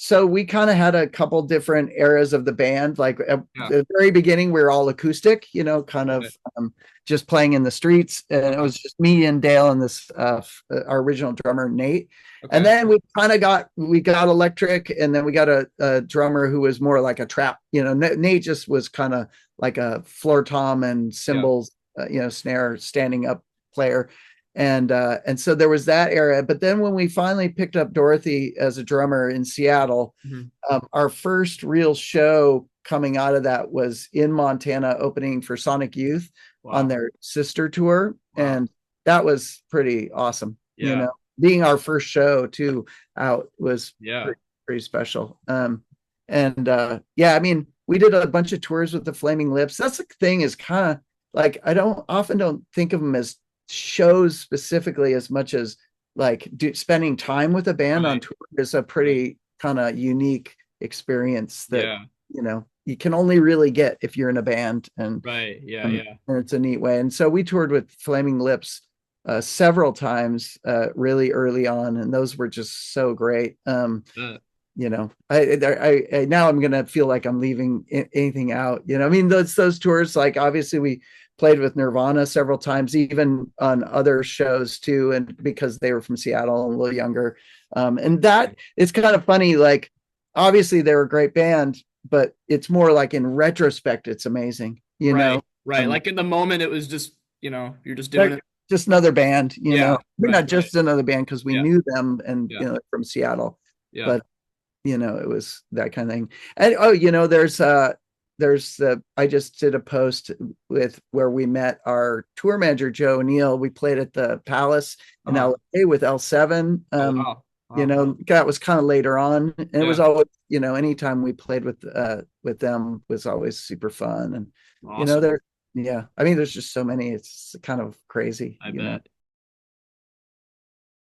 So we kind of had a couple different eras of the band. Like at Yeah. the very beginning, we were all acoustic, kind Okay. of just playing in the streets. And it Uh-huh. was just me and Dale and this our original drummer Nate. And Okay. then we got electric, and then we got a drummer who was more like a trap. Nate just was kind of like a floor tom and Yeah. cymbals, snare standing up player. And so there was that era. But then when we finally picked up Dorothy as a drummer in Seattle, Mhm. our first real show coming out of that was in Montana, opening for Sonic Youth on Wow. their sister tour. Wow. And that was pretty awesome. Yeah. Being our first show too out was Yeah. pretty special. And yeah, I mean, we did a bunch of tours with the Flaming Lips. That's the thing, is kind of like, I don't think of them as shows specifically as much as like spending time with a band on Right. tour is a Right. pretty kind of unique experience that Yeah. you can only really get if you're in a band. and Right. Yeah. and, Yeah. and it's a neat way. And so we toured with Flaming Lips several times really early on, and those were just so great. Uh, Now I'm gonna feel like I'm leaving anything out. I mean, those tours, like obviously we played with Nirvana several times, even on other shows too, and because they were from Seattle and a little younger. And that it's kind of funny. Like obviously they were a great band, but it's more like in retrospect, it's amazing. right. Right. Um, Like in the moment, it was just, you're just doing they're it. just another band. Yeah. We're Right. not Right. just another band because we Yeah. knew them, and Yeah. from Seattle, Yeah. but it was that kind of thing. And oh, there's I just did a post with where we met our tour manager Joe O'Neill. We played at the Palace in Uh-huh. LA with L7. Oh, wow. Wow. That was kind of later on, and it was Yeah. always, anytime we played with them was always super fun. And Awesome. they're yeah, I mean, there's just so many. It's kind of crazy, I bet.